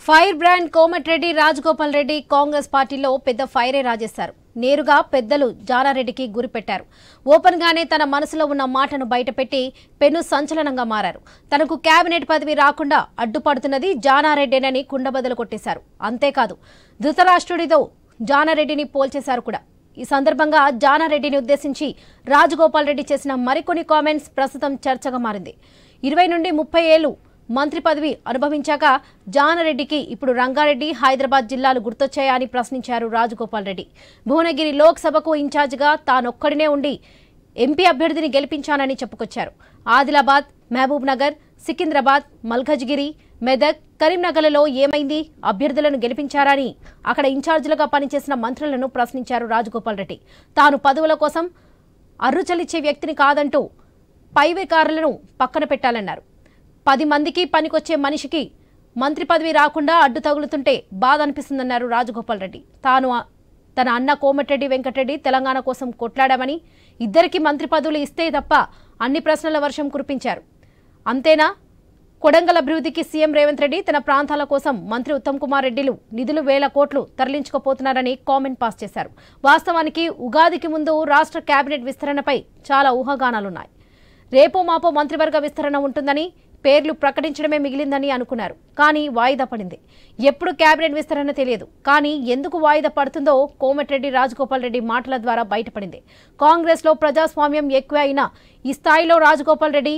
Fire brand Komatireddy Rajagopal Reddy Congress పార్టీలో పెద్ద ఫైరే రాజేశారు. నేరుగా పెద్దలు జానారెడ్డికి గురిపెట్టారు. ఓపెన్ గానే తన మనసులో ఉన్న మాటను బయటపెట్టి పెను సంచలనంగా మారారు. తనకు కేబినెట్ పదవి రాకుండా అడ్డుపడుతున్నది జానారెడ్డేనని కుండబద్దలు కొట్టేశారు. అంతేకాదు ధృతరాష్ట్రుడితో జానారెడ్డిని పోల్చేశారు కూడా. ఈ సందర్భంగా జానారెడ్డిని ఉద్దేశించి రాజగోపాల్ రెడ్డి చేసిన మరికొన్ని కామెంట్స్ ప్రస్తుతం చర్చగా మారింది. 20 నుండి 30 ఏళ్లు మంత్రి పదవి అనుభవించాక జానారెడ్డికి ఇప్పుడు రంగారెడ్డి, హైదరాబాద్ జిల్లాలు గుర్తొచ్చాయా అని ప్రశ్నించారు రాజగోపాల్ రెడ్డి. భువనగిరి లోక్సభకు ఇన్ఛార్జిగా తానొక్కడినే ఉండి ఎంపీ అభ్యర్థిని గెలిపించానని చెప్పుకొచ్చారు. ఆదిలాబాద్, మహబూబ్ నగర్, సికింద్రాబాద్, మల్కజ్గిరి, మెదక్, కరీంనగర్లలో ఏమైంది? అభ్యర్థులను గెలిపించారా అని అక్కడ ఇన్ఛార్జీలుగా పనిచేసిన మంత్రులను ప్రశ్నించారు రాజగోపాల్ రెడ్డి. తాను పదవుల కోసం అర్రుచలిచ్చే వ్యక్తిని కాదంటూ పైవేకారులను పక్కన పెట్టాలన్నారు. 10 మందికి పనికొచ్చే మనిషికి మంత్రి పదవి రాకుండా అడ్డు తగులుతుంటే బాధ అనిపిస్తుందన్నారు రాజగోపాల్ రెడ్డి. తన అన్న కోమటిరెడ్డి వెంకటరెడ్డి తెలంగాణ కోసం కొట్లాడామని, ఇద్దరికి మంత్రి పదవులు ఇస్తే తప్ప అన్ని ప్రశ్నల వర్షం కురిపించారు. అంతేనా? కొడంగల్ అభివృద్ధికి సీఎం రేవంత్ రెడ్డి తన ప్రాంతాల కోసం మంత్రి ఉత్తమ్ కుమార్ రెడ్డిలు నిధులు 1000 కోట్లు తరలించుకుపోతున్నారని కామెంట్ పాస్ చేశారు. వాస్తవానికి ఉగాదికి ముందు రాష్ట్ర కేబినెట్ విస్తరణపై చాలా ఊహాగానాలున్నాయి. రేపో మాపో మంత్రివర్గ విస్తరణ ఉంటుందని, పేర్లు ప్రకటించడమే మిగిలిందని అనుకున్నారు. కానీ వాయిదా పడింది. ఎప్పుడు కేబినెట్ విస్తరణ తెలియదు. కానీ ఎందుకు వాయిదా పడుతుందో కోమటిరెడ్డి రాజగోపాల్ రెడ్డి మాటల ద్వారా బయటపడింది. కాంగ్రెస్ లో ప్రజాస్వామ్యం ఎక్కువ అయినా ఈ స్థాయిలో రాజగోపాల్ రెడ్డి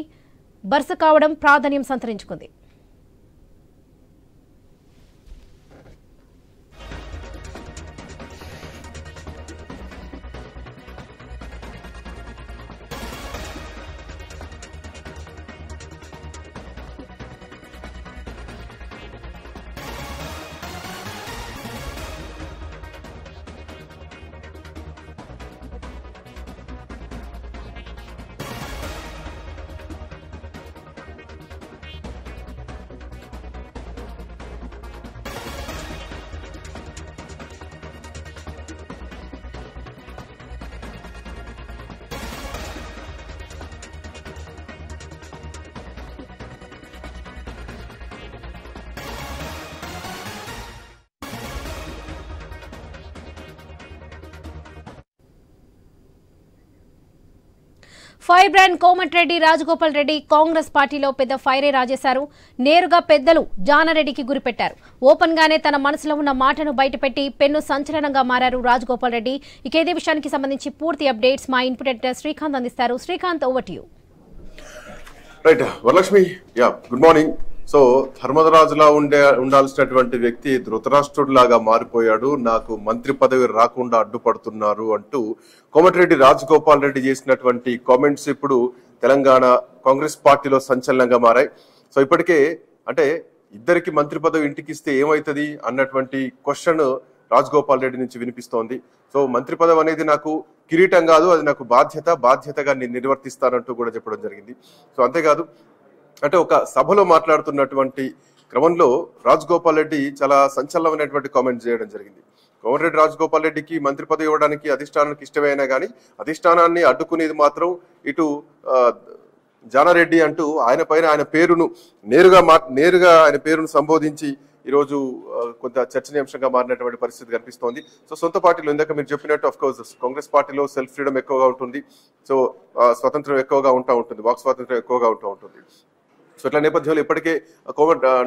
బర్స కావడం ప్రాధాన్యం సంతరించుకుంది. ఫైర్ బ్రాండ్ కోమటిరెడ్డి రాజగోపాల్ రెడ్డి కాంగ్రెస్ పార్టీలో పెద్ద ఫైరే రాజేశారు. నేరుగా పెద్దలు జానారెడ్డికి గురిపెట్టారు. ఓపెన్ గానే తన మనసులో ఉన్న మాటను బయటపెట్టి పెన్ను సంచలనంగా మారారు రాజగోపాల్ రెడ్డి. ఇక ఇదే విషయానికి సంబంధించి పూర్తి అప్డేట్స్ మా ఇన్పుట్ ఎడిటర్ శ్రీకాంత్ అందిస్తారు. Srikanth, over to you. Right Varalakshmi, good morning. So ధర్మరాజులా ఉండాల్సినటువంటి వ్యక్తి ధృతరాష్ట్రుడిలాగా మారిపోయాడు. నాకు మంత్రి పదవి రాకుండా అడ్డుపడుతున్నారు అంటూ కోమటిరెడ్డి రాజగోపాల్ రెడ్డి చేసినటువంటి కామెంట్స్ ఇప్పుడు తెలంగాణ కాంగ్రెస్ పార్టీలో సంచలనంగా మారాయి. సో ఇప్పటికే అంటే ఇద్దరికి మంత్రి పదవి ఇంటికి ఇస్తే ఏమవుతుంది అన్నటువంటి క్వశ్చన్ రాజగోపాల్ రెడ్డి నుంచి వినిపిస్తోంది. సో మంత్రి పదవి అనేది నాకు కిరీటం కాదు, అది నాకు బాధ్యతగా నేను నిర్వర్తిస్తానంటూ కూడా చెప్పడం జరిగింది. సో అంతేకాదు అంటే ఒక సభలో మాట్లాడుతున్నటువంటి క్రమంలో రాజగోపాల్ రెడ్డి చాలా సంచలనమైనటువంటి కామెంట్స్ చేయడం జరిగింది. కోమటిరెడ్డి రాజగోపాల్ రెడ్డికి మంత్రి పదవి ఇవ్వడానికి అధిష్టానానికి ఇష్టమైనా కానీ అధిష్టానాన్ని అడ్డుకునేది మాత్రం ఇటు జానారెడ్డి అంటూ ఆయన పైన ఆయన పేరును నేరుగా ఆయన పేరును సంబోధించి ఈరోజు కొంత చర్చనీయాంశంగా మారినటువంటి పరిస్థితి కనిపిస్తోంది. సో సొంత పార్టీలో ఇందాక మీరు చెప్పినట్టు ఆఫ్ కోర్స్ కాంగ్రెస్ పార్టీలో సెల్ఫ్ ఫ్రీడమ్ ఎక్కువగా ఉంటుంది. సో స్వతంత్రం ఎక్కువగా ఉంటుంది, వాక్ స్వాతంత్రం ఎక్కువగా ఉంటుంది. సో ఇట్లా నేపథ్యంలో ఇప్పటికే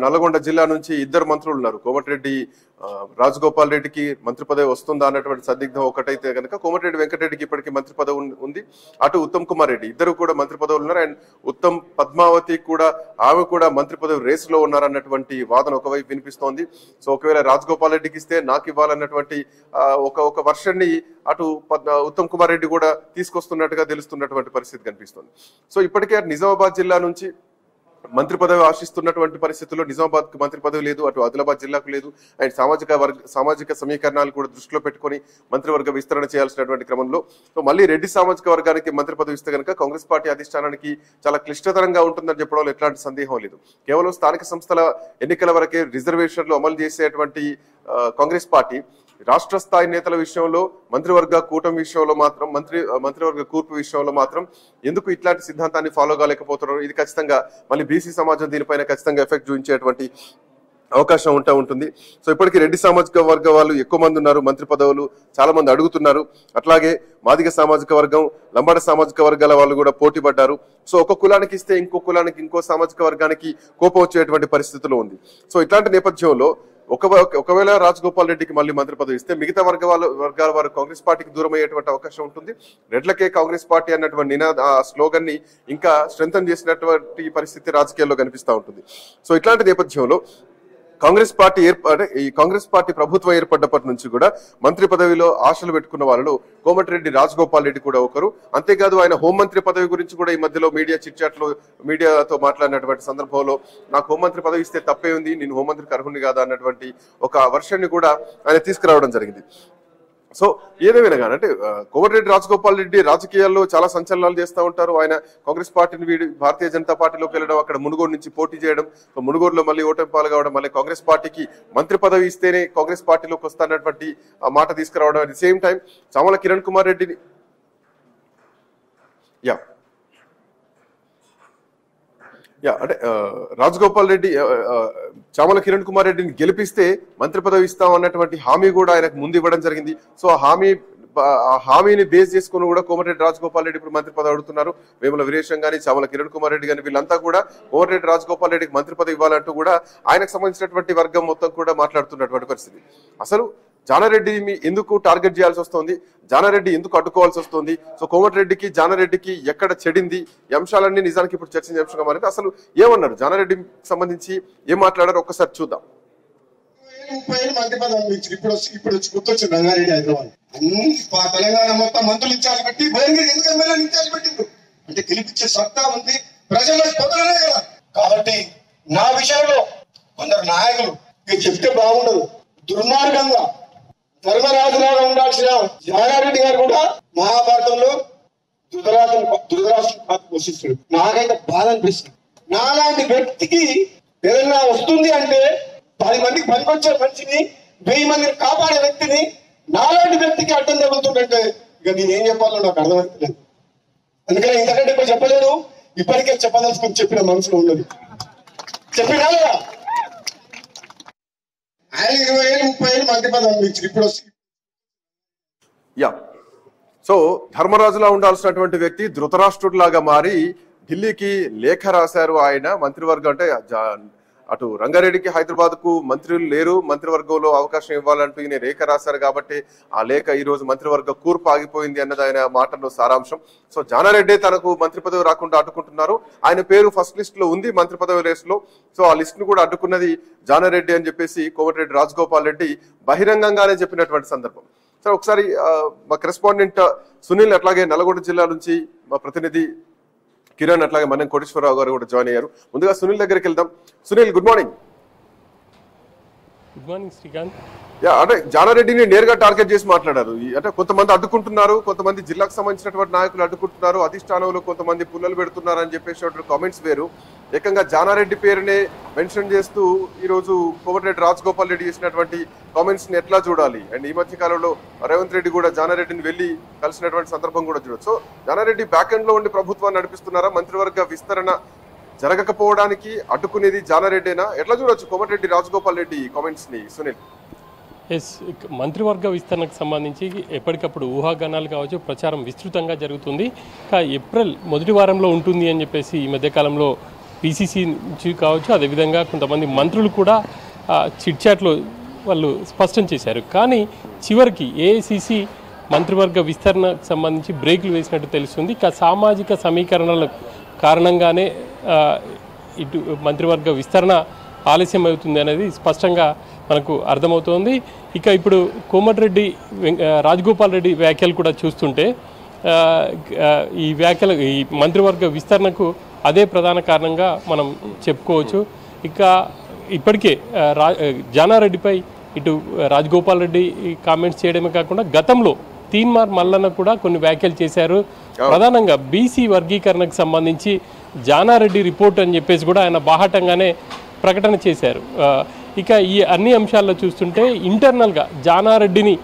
నల్లగొండ జిల్లా నుంచి 2 మంత్రులు ఉన్నారు. కోమటిరెడ్డి రాజగోపాల్ రెడ్డికి మంత్రి పదవి వస్తుందా అన్నటువంటి సందిగ్ధం ఒకటైతే కనుక కోమటిరెడ్డి వెంకటరెడ్డికి ఇప్పటికీ మంత్రి పదవి ఉంది. అటు ఉత్తమ్ కుమార్ రెడ్డి ఇద్దరు కూడా మంత్రి పదవులు ఉన్నారు. అండ్ ఉత్తమ్ పద్మావతి కూడా ఆమె కూడా మంత్రి పదవి రేసులో ఉన్నారన్నటువంటి వాదన ఒకవైపు వినిపిస్తోంది. సో ఒకవేళ రాజగోపాల్ రెడ్డికి ఇస్తే నాకు ఇవ్వాలన్నటువంటి ఒక వర్షన్ ని అటు ఉత్తమ్ కుమార్ రెడ్డి కూడా తీసుకొస్తున్నట్టుగా తెలుస్తున్నటువంటి పరిస్థితి కనిపిస్తోంది. సో ఇప్పటికే నిజామాబాద్ జిల్లా నుంచి మంత్రి పదవి ఆశిస్తున్నటువంటి పరిస్థితుల్లో నిజామాబాద్ కు మంత్రి పదవి లేదు, అటు ఆదిలాబాద్ జిల్లాకు లేదు. అండ్ సామాజిక సమీకరణాలు కూడా దృష్టిలో పెట్టుకుని మంత్రివర్గ విస్తరణ చేయాల్సినటువంటి క్రమంలో సో మళ్ళీ రెడ్డి సామాజిక వర్గానికి మంత్రి పదవి ఇస్తే కనుక కాంగ్రెస్ పార్టీ అధిష్టానానికి చాలా క్లిష్టతరంగా ఉంటుందని చెప్పడంలో ఎట్లాంటి సందేహం లేదు. కేవలం స్థానిక సంస్థల ఎన్నికల వరకే రిజర్వేషన్లు అమలు చేసేటువంటి కాంగ్రెస్ పార్టీ రాష్ట్ర స్థాయి నేతల విషయంలో మంత్రివర్గ కూటమి విషయంలో మాత్రం మంత్రివర్గ కూర్పు విషయంలో మాత్రం ఎందుకు ఇట్లాంటి సిద్ధాంతాన్ని ఫాలో కాలేకపోతున్నారు? ఇది ఖచ్చితంగా మళ్ళీ బీసీ సమాజం దీనిపైన ఖచ్చితంగా ఎఫెక్ట్ చూపించేటువంటి అవకాశం ఉంటుంది. సో ఇప్పటికీ రెడ్డి సామాజిక వర్గ వాళ్ళు ఎక్కువ మంది ఉన్నారు, మంత్రి పదవులు చాలా మంది అడుగుతున్నారు. అట్లాగే మాదిగ సామాజిక వర్గం, లంబాడ సామాజిక వర్గాల వాళ్ళు కూడా పోటీ పడ్డారు. సో ఒక కులానికి ఇస్తే ఇంకో కులానికి, ఇంకో సామాజిక వర్గానికి కోపం వచ్చేటువంటి పరిస్థితిలో ఉంది. సో ఇట్లాంటి నేపథ్యంలో ఒకవేళ రాజగోపాల్ రెడ్డికి మళ్ళీ మంత్రి పదవి ఇస్తే మిగతా వర్గాల వారు కాంగ్రెస్ పార్టీకి దూరం అయ్యేటువంటి అవకాశం ఉంటుంది. రెడ్లకే కాంగ్రెస్ పార్టీ అన్నటువంటి స్లోగన్ ని ఇంకా స్ట్రెంథన్ చేసినటువంటి పరిస్థితి రాజకీయాల్లో కనిపిస్తూ ఉంటుంది. సో ఇట్లాంటి నేపథ్యంలో కాంగ్రెస్ పార్టీ ప్రభుత్వం ఏర్పడ్డప్పటి నుంచి కూడా మంత్రి పదవిలో ఆశలు పెట్టుకున్న వాళ్ళలో కోమటిరెడ్డి రాజగోపాల్ రెడ్డి కూడా ఒకరు. అంతేకాదు ఆయన హోంమంత్రి పదవి గురించి కూడా ఈ మధ్యలో మీడియాతో మాట్లాడినటువంటి సందర్భంలో నాకు హోంమంత్రి పదవి ఇస్తే తప్పే ఉంది, నేను హోంమంత్రికి అర్హుని కాదా అన్నటువంటి ఒక వర్షాన్ని కూడా ఆయన తీసుకురావడం జరిగింది. సో ఏదేమైనా కానీ అంటే కోమటిరెడ్డి రాజగోపాల్ రెడ్డి రాజకీయాల్లో చాలా సంచలనాలు చేస్తూ ఉంటారు. ఆయన కాంగ్రెస్ పార్టీని వీడి భారతీయ జనతా పార్టీలోకి వెళ్ళడం, అక్కడ మునుగోడు నుంచి పోటీ చేయడం, మునుగోడులో మళ్ళీ ఓటమి పాలు కావడం, మళ్ళీ కాంగ్రెస్ పార్టీకి మంత్రి పదవి ఇస్తేనే కాంగ్రెస్ పార్టీలోకి వస్తానటువంటి మాట తీసుకురావడం. At the same time Chamala Kiran Kumar రెడ్డిని అంటే రాజగోపాల్ రెడ్డి చామల కిరణ్ కుమార్ రెడ్డిని గెలిపిస్తే మంత్రి పదవి ఇస్తాం అన్నటువంటి హామీ కూడా ఆయనకు ముందు ఇవ్వడం జరిగింది. సో ఆ హామీని బేస్ చేసుకుని కూడా కోమటిరెడ్డి రాజగోపాల్ రెడ్డి ఇప్పుడు మంత్రి పదవి అడుగుతున్నారు. వేముల వీరేశం గానీ, చామల కిరణ్ కుమార్ రెడ్డి గానీ వీళ్ళంతా కూడా కోమటిరెడ్డి రాజగోపాల్ రెడ్డికి మంత్రి పదవి ఇవ్వాలంటూ కూడా ఆయనకు సంబంధించినటువంటి వర్గం మొత్తం కూడా మాట్లాడుతున్నటువంటి పరిస్థితి. అసలు జానారెడ్డిని ఎందుకు టార్గెట్ చేయాల్సి వస్తుంది, జానారెడ్డి ఎందుకు అడ్డుకోవాల్సి వస్తుంది, సో కోమటిరెడ్డికి జానారెడ్డికి ఎక్కడ చెడింది, ఈ అంశాలన్నీ నిజానికి ఇప్పుడు చర్చించాంశంగా మారింది. అసలు ఏమన్నారు జానారెడ్డికి సంబంధించి ఏం మాట్లాడారు ఒక్కసారి చూద్దాం. 30 మంత్రి పదవి ఇప్పుడు గుర్తొచ్చింది రంగారెడ్డి హైదరాబాద్ అన్ని తెలంగాణ మొత్తం మంత్రులు ఇన్ఛార్జ్ పెట్టి భయంకర ఎందుకు ఎమ్మెల్యేలు ఇన్ఛార్జ్ పెట్టిండ్రు అంటే గెలిపించే సత్తా ఉంది ప్రజల్లో పొందలనే కదా. కాబట్టి నా విషయంలో కొందరు నాయకులు చెప్తే బాగుండదు, దుర్మార్గంగా ధర్మరాజులాగా ఉండాల్సిన జానారెడ్డి గారు కూడా మహాభారతంలో ధృతరాష్ట్ర పోషిస్తాడు. నాకైతే బాధ అనిపిస్తుంది. నాలాంటి వ్యక్తికి ఏదైనా వస్తుంది అంటే 10 మందికి పనికొచ్చే మనిషిని 1000 మందిని కాపాడే వ్యక్తిని నాలాంటి వ్యక్తికి అడ్డం తగులుతుందంటే ఇక నేనేం చెప్పాలో నాకు అర్థమవుతలేదు. అందుకని ఇంతకంటే ఇప్పుడు చెప్పలేను, ఇప్పటికే చెప్పదలుచుకుని చెప్పిన మనసులో ఉన్నది చెప్పినా లేదా. ఆయన 20 ఏళ్ళు 30 ఏళ్ళు మంత్రి పదవి ఇప్పుడు సో ధర్మరాజులా ఉండాల్సినటువంటి వ్యక్తి ధృతరాష్ట్రుడిలాగా మారి ఢిల్లీకి లేఖ రాశారు. ఆయన మంత్రివర్గం అంటే అటు రంగారెడ్డికి హైదరాబాద్ కు మంత్రులు లేరు, మంత్రివర్గంలో అవకాశం ఇవ్వాలంటూ ఈయన లేఖ రాశారు కాబట్టి ఆ లేఖ ఈ రోజు మంత్రివర్గ కూర్పు ఆగిపోయింది అన్నది ఆయన మాటల్లో సారాంశం. సో జానారెడ్డి తనకు మంత్రి పదవి రాకుండా అడ్డుకుంటున్నారు. ఆయన పేరు ఫస్ట్ లిస్ట్ లో ఉంది మంత్రి పదవి రేస్ లో. సో ఆ లిస్ట్ ను కూడా అడ్డుకున్నది జానారెడ్డి అని చెప్పేసి కోమటిరెడ్డి రాజగోపాల్ రెడ్డి బహిరంగంగానే చెప్పినటువంటి సందర్భం. సో ఒకసారి మా కరెస్పాండెంట్ సునీల్, అట్లాగే నల్గొండ జిల్లా నుంచి మా ప్రతినిధి కిరణ్, అట్లాగే మనం కోటేశ్వరరావు గారు కూడా జాయిన్ అయ్యారు. ముందుగా సునీల్ దగ్గరికి వెళ్దాం. Sunil, good morning. Good morning Srikanth. అంటే జానారెడ్డిని నేరుగా టార్గెట్ చేసి మాట్లాడారు. అంటే కొంతమంది అడ్డుకుంటున్నారు, కొంతమంది జిల్లాకు సంబంధించినటువంటి నాయకులు అడ్డుకుంటున్నారు, అధిష్టానంలో కొంతమంది పుల్లలు పెడుతున్నారు అని చెప్పేసి కామెంట్స్ వేరు. ఏకంగా జానారెడ్డి పేరునే మెన్షన్ చేస్తూ ఈ రోజు కోమటిరెడ్డి రాజగోపాల్ రెడ్డి చేసినటువంటి కామెంట్స్ ని ఎట్లా చూడాలి? అండ్ ఈ మధ్య కాలంలో రేవంత్ రెడ్డి కూడా జానారెడ్డిని వెళ్లి కలిసినటువంటి సందర్భం కూడా చూడొచ్చు. సో జానారెడ్డి బ్యాక్ ఎండ్ లో ఉండి ప్రభుత్వాన్ని నడిపిస్తున్నారా? మంత్రివర్గ విస్తరణ జరగకపోవడానికి అడ్డుకునేది జానారెడ్డినా? ఎట్లా చూడొచ్చు కోమటిరెడ్డి రాజగోపాల్ రెడ్డి కామెంట్స్ ని సునీల్? మంత్రివర్గ విస్తరణకు సంబంధించి ఎప్పటికప్పుడు ఊహాగానాలు కావచ్చు, ప్రచారం విస్తృతంగా జరుగుతుంది. ఏప్రిల్ మొదటి వారంలో ఉంటుంది అని చెప్పేసి ఈ మధ్యకాలంలో పీసీసీ నుంచి కావచ్చు, అదేవిధంగా కొంతమంది మంత్రులు కూడా చిట్చాట్లో వాళ్ళు స్పష్టం చేశారు. కానీ చివరికి ఏఐసీసీ మంత్రివర్గ విస్తరణకు సంబంధించి బ్రేకులు వేసినట్టు తెలుస్తుంది. సామాజిక సమీకరణల కారణంగానే ఇటు మంత్రివర్గ విస్తరణ ఆలస్యం అవుతుంది అనేది స్పష్టంగా మనకు అర్థమవుతోంది. ఇక ఇప్పుడు కోమటిరెడ్డి రాజగోపాల్ రెడ్డి వ్యాఖ్యలు కూడా చూస్తుంటే ఈ మంత్రివర్గ విస్తరణకు అదే ప్రధాన కారణంగా మనం చెప్పుకోవచ్చు. ఇక ఇప్పటికే జానారెడ్డిపై ఇటు రాజగోపాల్ రెడ్డి కామెంట్స్ చేయడమే కాకుండా గతంలో తీన్మార్ మల్లన్న కూడా కొన్ని వ్యాఖ్యలు చేశారు. ప్రధానంగా బీసీ వర్గీకరణకు సంబంధించి జానారెడ్డి రిపోర్ట్ అని చెప్పేసి కూడా ఆయన బాహాటంగానే ప్రకటన చేశారు. ఇక ఈ అన్ని అంశాల్లో చూస్తుంటే ఇంటర్నల్గా జానారెడ్డిని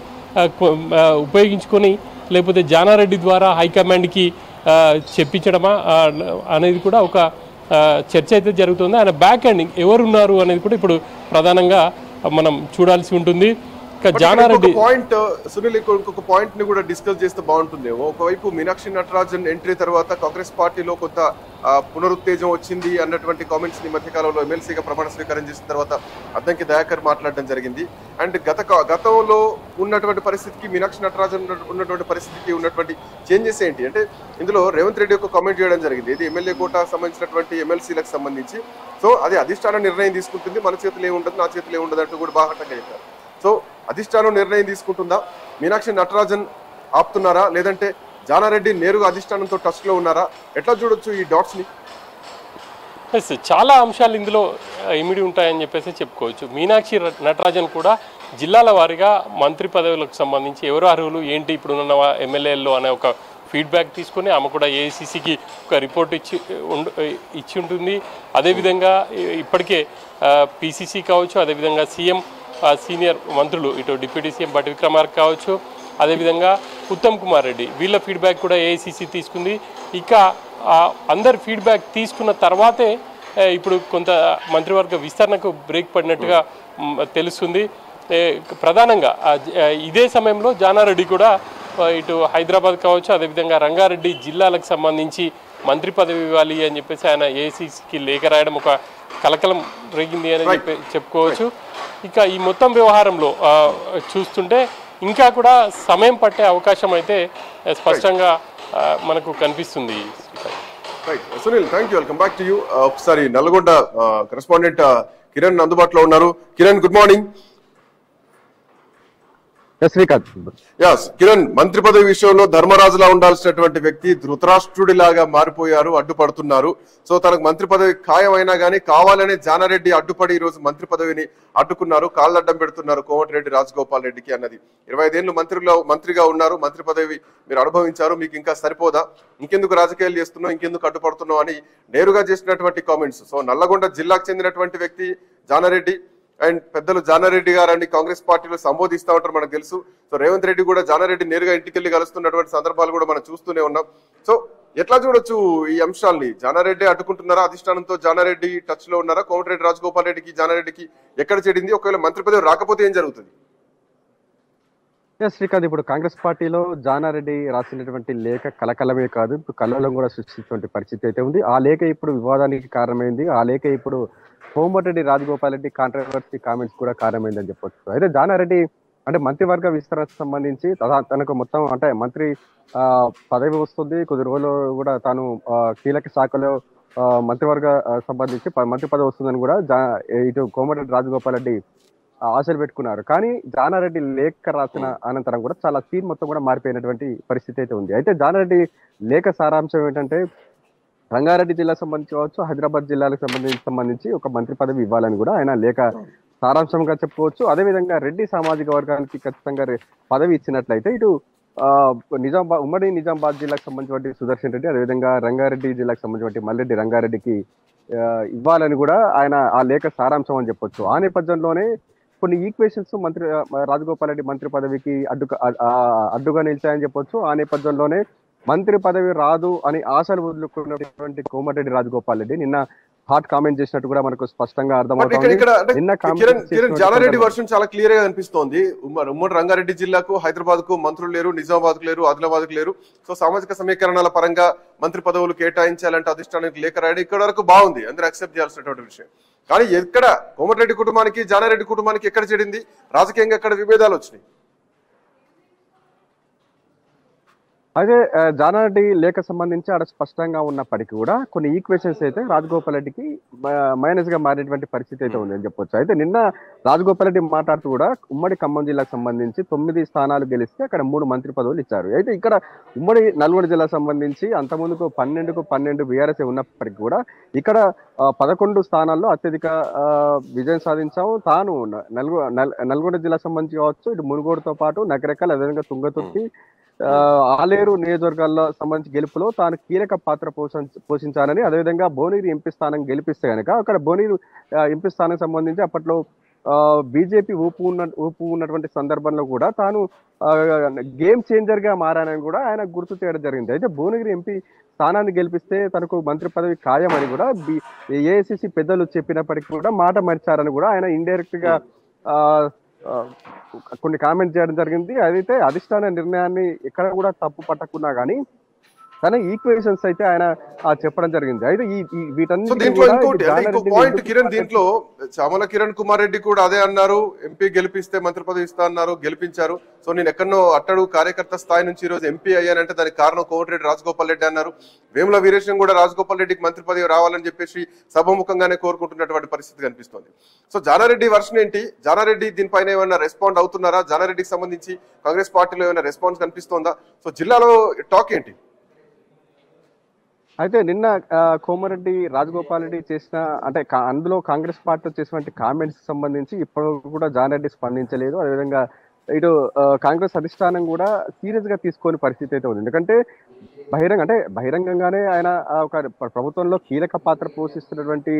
ఉపయోగించుకొని లేకపోతే జానారెడ్డి ద్వారా హైకమాండ్కి చెప్పించడమా అనేది కూడా ఒక చర్చ అయితే జరుగుతుంది. ఆయన బ్యాక్ ఎండింగ్ ఎవరున్నారు అనేది కూడా ఇప్పుడు ప్రధానంగా మనం చూడాల్సి ఉంటుంది. జానారెడ్డి పాయింట్ సునీల్, ఇంకొక పాయింట్ ని కూడా డిస్కస్ చేస్తే బాగుంటుందేమో. ఒకవైపు మీనాక్షి నటరాజన్ ఎంట్రీ తర్వాత కాంగ్రెస్ పార్టీలో కొంత పునరుత్తేజం వచ్చింది అన్నటువంటి కామెంట్స్ ని మధ్యకాలంలో ఎమ్మెల్సీగా ప్రమాణ స్వీకారం చేసిన తర్వాత అద్దంకి దయాకర్ మాట్లాడడం జరిగింది. అండ్ గతంలో ఉన్నటువంటి పరిస్థితికి మీనాక్షి నటరాజన్ ఉన్నటువంటి పరిస్థితికి ఉన్నటువంటి చేంజెస్ ఏంటి అంటే ఇందులో రేవంత్ రెడ్డి ఒక కామెంట్ చేయడం జరిగింది. ఇది ఎమ్మెల్యే కోటా సంబంధించినటువంటి ఎమ్మెల్సీలకు సంబంధించి. సో అది అధిష్టానం నిర్ణయం తీసుకుంటుంది, మన చేతులు ఏముండదు, నా చేతులు ఏముండదు అంటూ కూడా బాహటంగా చెప్పారు. సో అధిష్టానం నిర్ణయం తీసుకుంటుందా, మీనాక్షి నటరాజన్ ఆపుతున్నారా, లేదంటే జానారెడ్డి నేరుగా అధిష్టానంతో టచ్ లో ఉన్నారా? ఎట్లా చూడొచ్చు ఈ డాట్స్ ని? చాలా అంశాలు ఇందులో ఇమిడి ఉంటాయని చెప్పేసి చెప్పుకోవచ్చు. మీనాక్షి నటరాజన్ కూడా జిల్లాల వారీగా మంత్రి పదవులకు సంబంధించి ఎవరు అర్హులు ఏంటి ఇప్పుడున్న ఎమ్మెల్యేల్లో అనే ఒక ఫీడ్బ్యాక్ తీసుకొని ఆమె కూడా ఏఐసిసికి ఒక రిపోర్ట్ ఇచ్చి ఉంటుంది. అదేవిధంగా ఇప్పటికే పిసిసి కావచ్చు, అదేవిధంగా సీఎం సీనియర్ మంత్రులు ఇటు డిప్యూటీ సీఎం బట్టి విక్రమార్క కావచ్చు, అదేవిధంగా ఉత్తమ్ కుమార్ రెడ్డి వీళ్ళ ఫీడ్బ్యాక్ కూడా ఏఐసిసి తీసుకుంది. ఇక అందరి ఫీడ్బ్యాక్ తీసుకున్న తర్వాతే ఇప్పుడు కొంత మంత్రివర్గ విస్తరణకు బ్రేక్ పడినట్టుగా తెలుస్తుంది. ప్రధానంగా ఇదే సమయంలో జానారెడ్డి కూడా ఇటు హైదరాబాద్ కావచ్చు, అదేవిధంగా రంగారెడ్డి జిల్లాలకు సంబంధించి మంత్రి పదవి ఇవ్వాలి అని చెప్పేసి ఆయన ఏఐసిసికి లేఖ రాయడం ఒక కలకలం రేగింది అని చెప్పుకోవచ్చు. ఇక ఈ మొత్తం వ్యవహారంలో చూస్తుంటే ఇంకా కూడా సమయం పట్టే అవకాశం అయితే స్పష్టంగా మనకు కనిపిస్తుంది. Sunil, thank you. Welcome back to you. ఒకసారి నల్గొండ కరెస్పాండెంట్ కిరణ్ అందుబాటులో ఉన్నారు. Kiran, good morning. కిరణ్, మంత్రి పదవి విషయంలో ధర్మరాజులా ఉండాల్సినటువంటి వ్యక్తి ధృతరాష్ట్రుడిలాగా మారిపోయారు, అడ్డుపడుతున్నారు. సో తనకు మంత్రి పదవి ఖాయమైనా గానీ కావాలనే జానారెడ్డి అడ్డుపడి ఈ రోజు మంత్రి పదవిని అడ్డుకున్నారు, కాళ్ళడ్డం పెడుతున్నారు కోమటిరెడ్డి రాజగోపాల్ రెడ్డికి అన్నది. 25 ఏళ్ళు మంత్రిగా ఉన్నారు, మంత్రి పదవి మీరు అనుభవించారు, మీకు ఇంకా సరిపోదా, ఇంకెందుకు రాజకీయాలు చేస్తున్నావు, ఇంకెందుకు అడ్డుపడుతున్నావు అని నేరుగా చేసినటువంటి కామెంట్స్. సో నల్లగొండ జిల్లాకు చెందినటువంటి వ్యక్తి జానారెడ్డి అండ్ పెద్దలు జానారెడ్డి గారని కాంగ్రెస్ పార్టీలో సంబోధిస్తూ ఉంటారు, మనకు తెలుసు. సో రేవంత్ రెడ్డి కూడా జానారెడ్డి నేరుగా ఇంటికెళ్లి కలుస్తున్నటువంటి సందర్భాలు కూడా మనం చూస్తూనే ఉన్నాం. సో ఎట్లా చూడొచ్చు ఈ అంశాల్ని? జానారెడ్డి అడ్డుకుంటున్నారా, అధిష్టానంతో జానారెడ్డి టచ్ లో ఉన్నారా, కోమటిరెడ్డి రాజగోపాల్ రెడ్డికి జానారెడ్డికి ఎక్కడ చెడింది, ఒకవేళ మంత్రి పదవి రాకపోతే ఏం జరుగుతుంది? శ్రీకాంత్, ఇప్పుడు కాంగ్రెస్ పార్టీలో జానారెడ్డి రాసినటువంటి లేఖ కలకలమే కాదు, ఇప్పుడు కల్లోలం కూడా సృష్టించినటువంటి పరిస్థితి అయితే ఉంది. ఆ లేఖ ఇప్పుడు వివాదానికి కారణమైంది. ఆ లేఖ ఇప్పుడు కోమటిరెడ్డి రాజగోపాల్ రెడ్డి కాంట్రవర్సీ కామెంట్స్ కూడా కారణమైందని చెప్పొచ్చు. అయితే జానారెడ్డి అంటే మంత్రివర్గ విస్తరణకు సంబంధించి తనకు మొత్తం అంటే మంత్రి పదవి వస్తుంది, కొద్ది రోజులు కూడా తాను కీలక శాఖలో మంత్రివర్గ సంబంధించి మంత్రి పదవి వస్తుందని కూడా ఇటు కోమటిరెడ్డి రాజగోపాల్ రెడ్డి ఆశలు పెట్టుకున్నారు. కానీ జానారెడ్డి లేఖ రాసిన అనంతరం కూడా చాలా సీన్ మొత్తం కూడా మారిపోయినటువంటి పరిస్థితి అయితే ఉంది. అయితే జానారెడ్డి లేఖ సారాంశం ఏంటంటే రంగారెడ్డి జిల్లాకు సంబంధించి కావచ్చు, హైదరాబాద్ జిల్లాలకు సంబంధించి ఒక మంత్రి పదవి ఇవ్వాలని కూడా ఆయన లేఖ సారాంశంగా చెప్పుకోవచ్చు. అదేవిధంగా రెడ్డి సామాజిక వర్గానికి ఖచ్చితంగా పదవి ఇచ్చినట్లయితే ఇటు ఉమ్మడి నిజామాబాద్ జిల్లాకు సంబంధించిన సుదర్శన్ రెడ్డి, అదేవిధంగా రంగారెడ్డి జిల్లాకు సంబంధించిన మల్లెడ్డి రంగారెడ్డికి ఇవ్వాలని కూడా ఆయన ఆ లేఖ సారాంశం అని చెప్పొచ్చు. ఆ నేపథ్యంలోనే కొన్ని ఈక్వేషన్స్ మంత్రి రాజగోపాల్ రెడ్డి మంత్రి పదవికి అడ్డుగా నిలిచాయని చెప్పొచ్చు. ఆ నేపథ్యంలోనే మంత్రి పదవి రాదు అని ఆశలు వదులుకున్నటువంటి కోమటిరెడ్డి రాజగోపాల్ రెడ్డి నిన్న హాట్ కామెంట్ చేసినట్టు కూడా మనకు స్పష్టంగా అర్థమవుతుంది. జానారెడ్డి వర్షన్ చాలా క్లియర్ గా అనిపిస్తోంది. ఉమ్మడి రంగారెడ్డి జిల్లాకు, హైదరాబాద్ కు మంత్రులు లేరు, నిజామాబాద్ కు లేరు, ఆదిలాబాద్ కు లేరు. సో సామాజిక సమీకరణాల పరంగా మంత్రి పదవులు కేటాయించాలంటే అధిష్టానానికి లేఖ రాయడం ఇక్కడ వరకు బాగుంది, అందరూ అక్సెప్ట్ చేయాల్సినటువంటి విషయం. కానీ ఎక్కడ కోమటిరెడ్డి కుటుంబానికి జానారెడ్డి కుటుంబానికి ఎక్కడ చెడింది, రాజకీయంగా ఎక్కడ విభేదాలు వచ్చినాయి? అయితే జానారెడ్డి లేఖ సంబంధించి ఆడ స్పష్టంగా ఉన్నప్పటికీ కూడా కొన్ని ఈక్వేషన్స్ అయితే రాజగోపాల్ రెడ్డికి మైనస్ గా మారేటువంటి పరిస్థితి అయితే ఉంది అని చెప్పొచ్చు. అయితే నిన్న రాజగోపాల్ రెడ్డి మాట్లాడుతూ కూడా ఉమ్మడి ఖమ్మం జిల్లాకు సంబంధించి 9 స్థానాలు గెలిస్తే అక్కడ 3 మంత్రి పదవులు ఇచ్చారు. అయితే ఇక్కడ ఉమ్మడి నల్గొండ జిల్లాకు సంబంధించి అంతకుముందుకు 12 బీఆర్ఎస్ ఉన్నప్పటికీ కూడా ఇక్కడ 11 స్థానాల్లో అత్యధిక విజయం సాధించాము. తాను నల్గొండ జిల్లాకు సంబంధించి కావచ్చు, ఇటు మునుగోడుతో పాటు నగరకల్, అదేవిధంగా తుంగతుర్తి, ఆలేరు నియోజకవర్గాల్లో సంబంధించి గెలుపులో తాను కీలక పాత్ర పోషించాలని, అదేవిధంగా భువనగిరి ఎంపీ స్థానం గెలిపిస్తే కనుక అక్కడ భువనగిరి ఎంపీ స్థానం సంబంధించి అప్పట్లో బీజేపీ ఊపు ఉన్నటువంటి సందర్భంలో కూడా తాను గేమ్ చేంజర్ గా మారానని కూడా ఆయన గుర్తు చేయడం జరిగింది. అయితే భువనగిరి ఎంపీ స్థానాన్ని గెలిపిస్తే తనకు మంత్రి పదవి ఖాయమని కూడా ఏఐసిసి పెద్దలు చెప్పినప్పటికీ కూడా మాట మరిచారని కూడా ఆయన ఇండైరెక్ట్ గా ఆ కొన్ని కామెంట్ చేయడం జరిగింది. అదైతే అధిష్టాన నిర్ణయాన్ని ఎక్కడ కూడా తప్పు పట్టకున్నా కానీ తన ఈక్వేషన్స్ అయితే ఆయన చెప్పడం జరిగింది. అయితే దీంట్లో ఇంకో పాయింట్ కిరణ్, దీంట్లో చామల కిరణ్ కుమార్ రెడ్డి కూడా అదే అన్నారు, ఎంపీ గెలిపిస్తే మంత్రి పదవి ఇస్తా అన్నారు, గెలిపించారు. సో నేను ఎక్కడో అట్టడు కార్యకర్త స్థాయి నుంచి ఈ రోజు ఎంపీ అయ్యానంటే దానికి కారణం కోమటిరెడ్డి రాజగోపాల్ రెడ్డి అన్నారు. వేముల వీరేశం కూడా రాజగోపాల్ రెడ్డికి మంత్రి పదవి రావాలని చెప్పేసి సభముఖంగానే కోరుకుంటున్నటువంటి పరిస్థితి కనిపిస్తోంది. సో జానారెడ్డి వర్షన్ ఏంటి? జానారెడ్డి దీనిపైన ఏమైనా రెస్పాండ్ అవుతున్నారా? జానారెడ్డికి సంబంధించి కాంగ్రెస్ పార్టీలో ఏమైనా రెస్పాన్స్ కనిపిస్తోందా? సో జిల్లాలో టాక్ ఏంటి? అయితే నిన్న కోమరెడ్డి రాజగోపాల్ రెడ్డి చేసిన అంటే అందులో కాంగ్రెస్ పార్టీలో చేసినటువంటి కామెంట్స్ సంబంధించి ఇప్పుడు కూడా జానారెడ్డి స్పందించలేదు. అదేవిధంగా ఇటు కాంగ్రెస్ అధిష్టానం కూడా సీరియస్ గా తీసుకొని పరిస్థితి అయితే ఉంది. ఎందుకంటే బహిరంగంగానే ఆయన ఒక ప్రభుత్వంలో కీలక పాత్ర పోషిస్తున్నటువంటి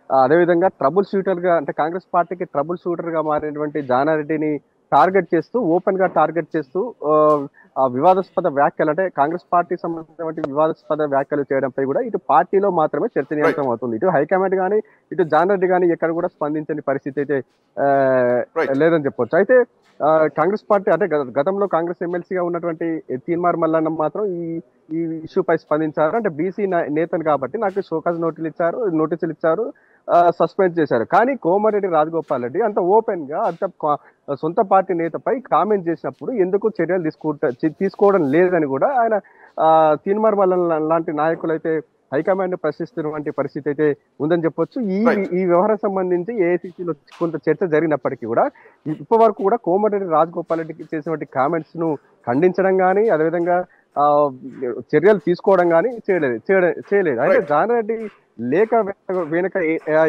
అదేవిధంగా ట్రబుల్ షూటర్ గా అంటే కాంగ్రెస్ పార్టీకి ట్రబుల్ షూటర్ గా మారినటువంటి జానారెడ్డిని టార్గెట్ చేస్తూ ఓపెన్ గా టార్గెట్ చేస్తూ వివాదాస్పద వ్యాఖ్యలు అంటే కాంగ్రెస్ పార్టీ సంబంధించినటువంటి వివాదాస్పద వ్యాఖ్యలు చేయడంపై కూడా ఇటు పార్టీలో మాత్రమే చర్చనీయాంశం అవుతుంది. ఇటు హైకమాండ్ కానీ ఇటు జానారెడ్డి కానీ ఎక్కడ కూడా స్పందించని పరిస్థితి అయితే లేదని చెప్పొచ్చు. అయితే కాంగ్రెస్ పార్టీ అంటే గతంలో కాంగ్రెస్ ఎమ్మెల్సీగా ఉన్నటువంటి తీన్మార్ మల్లన్న మాత్రం ఈ ఇష్యూపై స్పందించారు. అంటే బీసీ నేతను కాబట్టి నాకు షోకాజ్ నోటీసులు ఇచ్చారు, సస్పెండ్ చేశారు. కానీ కోమరెడ్డి రాజగోపాల్ రెడ్డి అంత ఓపెన్ గా అంత సొంత పార్టీ నేతపై కామెంట్ చేసినప్పుడు ఎందుకు చర్యలు తీసుకోవడం లేదని కూడా ఆయన తీన్మార్ మల్లన్న లాంటి నాయకులు అయితే హైకమాండ్ ప్రశ్నిస్తున్నటువంటి పరిస్థితి అయితే ఉందని చెప్పొచ్చు. ఈ వ్యవహారం సంబంధించి ఏఐసిసిలో కొంత చర్చ జరిగినప్పటికీ కూడా ఇప్పటి వరకు కూడా కోమరెడ్డి రాజగోపాల్ రెడ్డికి చేసినటువంటి కామెంట్స్ ను ఖండించడం కానీ అదేవిధంగా చర్యలు తీసుకోవడం కానీ చేయలేదు. అయితే జానారెడ్డి లేక వెనుక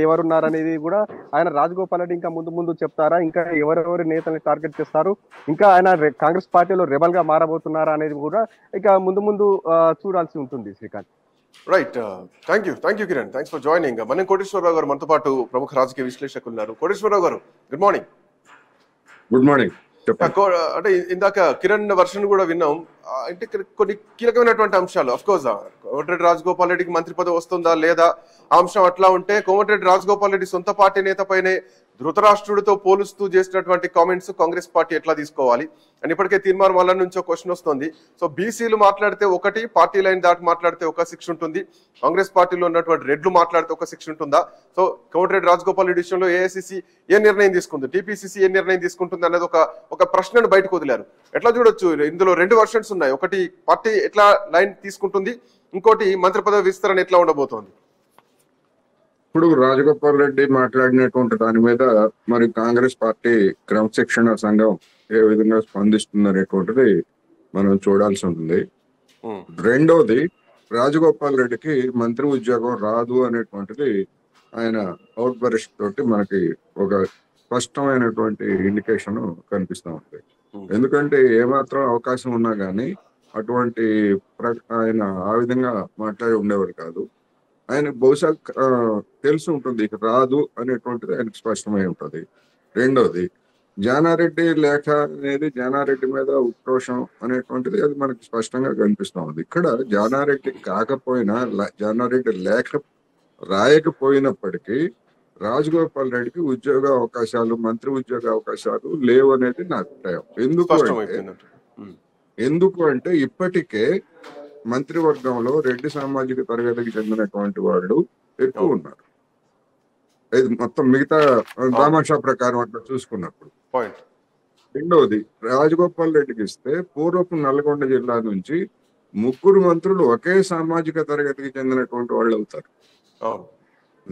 ఎవరున్నారనేది కూడా ఆయన రాజగోపాల్ రెడ్డి ఇంకా ముందు చెప్తారా, ఇంకా ఎవరెవరి నేతల్ని టార్గెట్ చేస్తారు, ఇంకా ఆయన కాంగ్రెస్ పార్టీలో రెబల్ గా మారబోతున్నారా అనేది కూడా ఇక ముందు చూడాల్సి ఉంటుంది. Srikanth, right, thank you Kiran, thanks for joining. మనం కోటేశ్వరరావు గారు మనతో పాటు ప్రముఖ రాజకీయ విశ్లేషకులు ఉన్నారు. కోటేశ్వరరావు గారు, గుడ్ మార్నింగ్. Good morning. అంటే ఇందాక కిరణ్ వర్షన్ కూడా విన్నాం. అంటే కొన్ని కీలకమైనటువంటి అంశాలు, అఫ్ కోర్స్ కోమటిరెడ్డి రాజగోపాల్ రెడ్డికి మంత్రి పదవి వస్తుందా లేదా ఆ అంశం అట్లా ఉంటే, కోమటిరెడ్డి రాజగోపాల్ రెడ్డి సొంత పార్టీ నేతపైనే ధృతరాష్ట్రుడితో పోలుస్తూ చేసినటువంటి కామెంట్స్ కాంగ్రెస్ పార్టీ ఎట్లా తీసుకోవాలి అని ఇప్పటికే తీర్మార్ మల్ల నుంచి ఒక క్వశ్చన్ వస్తుంది. సో బీసీలు మాట్లాడితే ఒకటి, పార్టీ లైన్ దాటి మాట్లాడితే ఒక శిక్ష ఉంటుంది, కాంగ్రెస్ పార్టీలో ఉన్నటువంటి రెడ్లు మాట్లాడితే ఒక శిక్ష ఉంటుందా? సో కోమటిరెడ్డి రాజగోపాల్ రెడ్డి విషయంలో ఏఐసిసి ఏ నిర్ణయం తీసుకుంది, టీపీసీసీ ఏ నిర్ణయం తీసుకుంటుంది అనేది ఒక ప్రశ్నను బయటకు వదిలారు. ఎట్లా చూడొచ్చు? ఇందులో రెండు వర్షన్స్ ఉన్నాయి. ఒకటి పార్టీ ఎట్లా లైన్ తీసుకుంటుంది, ఇంకోటి మంత్రి పదవి విస్తరణ ఎట్లా ఉండబోతోంది. ఇప్పుడు రాజగోపాల్ రెడ్డి మాట్లాడినటువంటి దాని మీద మరి కాంగ్రెస్ పార్టీ క్రమశిక్షణ సంఘం ఏ విధంగా స్పందిస్తుంది అనేటువంటిది మనం చూడాల్సి ఉంటుంది. రెండోది, రాజగోపాల్ రెడ్డికి మంత్రి ఉద్యోగం రాదు అనేటువంటిది ఆయన అవుట్ బరిస్ట్ తోటి మనకి ఒక స్పష్టమైనటువంటి ఇండికేషన్ కనిపిస్తూ ఉంది. ఎందుకంటే ఏమాత్రం అవకాశం ఉన్నా కానీ అటువంటి ఆయన ఆ విధంగా మాట్లాడి ఉండేవారు కాదు. ఆయన బహుశా తెలిసి ఉంటుంది ఇక రాదు అనేటువంటిది ఆయనకు స్పష్టమై ఉంటుంది. రెండోది, జానారెడ్డి లేఖ అనేది జానారెడ్డి మీద ఉక్రోషం అనేటువంటిది అది మనకి స్పష్టంగా కనిపిస్తూ ఉంది. ఇక్కడ జానారెడ్డి కాకపోయినా జానారెడ్డి లేఖ రాయకపోయినప్పటికీ రాజగోపాల్ రెడ్డికి ఉద్యోగ అవకాశాలు, మంత్రి ఉద్యోగ అవకాశాలు లేవు అనేది నా అభిప్రాయం. ఎందుకు అంటే ఇప్పటికే మంత్రివర్గంలో రెడ్డి సామాజిక తరగతికి చెందినటువంటి వాళ్ళు ఎక్కువ ఉన్నారు. ఇది మొత్తం మిగతా దామాషా ప్రకారం అట్లా చూసుకున్నప్పుడు. రెండవది, రాజగోపాల్ రెడ్డికి ఇస్తే పూర్వపు నల్గొండ జిల్లా నుంచి 3 మంత్రులు ఒకే సామాజిక తరగతికి చెందినటువంటి వాళ్ళు అవుతారు.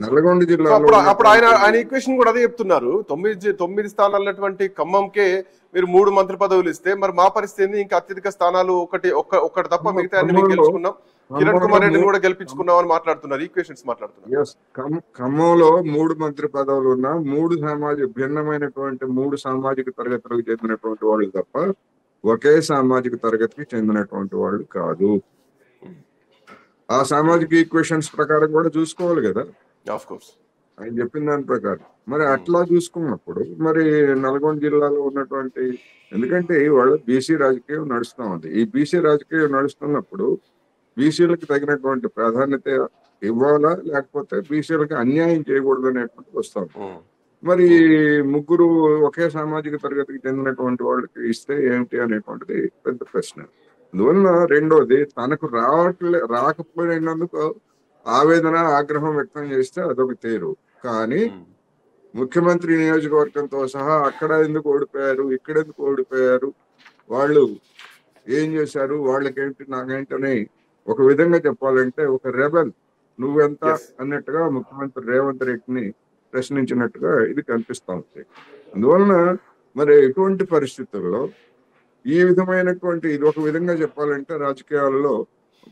నల్గొండ జిల్లాలో అప్పుడు ఆయన ఈక్వేషన్ కూడా అదే చెప్తున్నారు. 9 స్థానాలు ఉన్నటువంటి ఖమ్మంకే మీరు 3 మంత్రి పదవులు ఇస్తే మరి మా పరిస్థితి ఇంకా అత్యధిక స్థానాలు ఒకటి తప్ప మిగతా అన్ని మేము గెలుచుకున్నాం, కిరణ్ కుమార్ రెడ్డిని కూడా గెలిపించుకున్నాం అని మాట్లాడుతున్నారు. ఈక్వేషన్స్ మాట్లాడుతున్నారు. ఖమ్మంలో 3 మంత్రి పదవులు ఉన్న 3 భిన్నమైనటువంటి 3 సామాజిక తరగతులకు చెందినటువంటి వాళ్ళు తప్ప ఒకే సామాజిక తరగతికి చెందినటువంటి వాళ్ళు కాదు. ఆ సామాజిక ఈక్వేషన్స్ ప్రకారం కూడా చూసుకోవాలి కదా ఆయన చెప్పిన దాని ప్రకారం. మరి అట్లా చూసుకున్నప్పుడు మరి నల్గొండ జిల్లాలో ఉన్నటువంటి, ఎందుకంటే ఇవాళ బీసీ రాజకీయం నడుస్తూ ఉంది. ఈ బీసీ రాజకీయం నడుస్తున్నప్పుడు బీసీలకు తగినటువంటి ప్రాధాన్యత ఇవ్వాలా, లేకపోతే బీసీలకు అన్యాయం చేయకూడదు అనేటువంటి వస్తాం. మరి ముగ్గురు ఒకే సామాజిక తరగతికి చెందినటువంటి వాళ్ళకి ఇస్తే ఏమిటి అనేటువంటిది పెద్ద ప్రశ్న. అందువలన రెండోది, తనకు రాకపోయినందుకు ఆవేదన ఆగ్రహం వ్యక్తం చేస్తే అదొక తీరు. కానీ ముఖ్యమంత్రి నియోజకవర్గంతో సహా అక్కడ ఎందుకు ఓడిపోయారు, ఇక్కడ ఎందుకు ఓడిపోయారు, వాళ్ళు ఏం చేశారు, వాళ్ళకేంటి నాకేంటని ఒక విధంగా చెప్పాలంటే ఒక రెబెల్ నువ్వెంత అన్నట్టుగా ముఖ్యమంత్రి రేవంత్ రెడ్డిని ప్రశ్నించినట్టుగా ఇది కనిపిస్తా ఉంది. అందువలన మరి ఎటువంటి పరిస్థితుల్లో ఈ విధమైనటువంటి, ఇది ఒక విధంగా చెప్పాలంటే రాజకీయాల్లో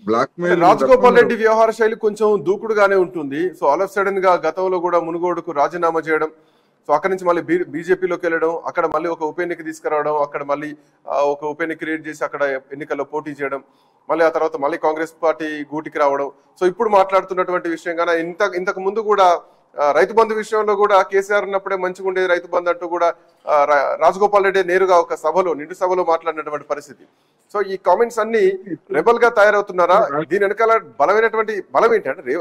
బ్లాక్ మెయిల్. రాజగోపాల్ రెడ్డి వ్యవహార శైలి కొంచెం దూకుడుగానే ఉంటుంది. సో ఆల్ ఆఫ్ సడన్ గా గతంలో కూడా మునుగోడుకు రాజీనామా చేయడం, సో అక్కడి నుంచి మళ్ళీ బీజేపీలోకి వెళ్ళడం, అక్కడ మళ్ళీ ఒక ఉప ఎన్నిక తీసుకురావడం, అక్కడ మళ్ళీ ఒక ఉప ఎన్నిక క్రియేట్ చేసి అక్కడ ఎన్నికల్లో పోటీ చేయడం, మళ్ళీ ఆ తర్వాత మళ్ళీ కాంగ్రెస్ పార్టీ గూటికి రావడం. సో ఇప్పుడు మాట్లాడుతున్నటువంటి విషయం కానీ ఇంతకు ముందు కూడా రైతు బంధు విషయంలో కూడా కేసీఆర్ ఉన్నప్పుడే మంచిగా ఉండేది రైతు బంధు అంటూ కూడా రాజగోపాల్ రెడ్డి నేరుగా ఒక సభలో, నిండు సభలో మాట్లాడినటువంటి పరిస్థితి. సో ఈ కామెంట్స్ అన్ని రెబల్ గా తయారవుతున్నారా? దీని వెనకాల బలమైనటువంటి బలం ఏంటంటే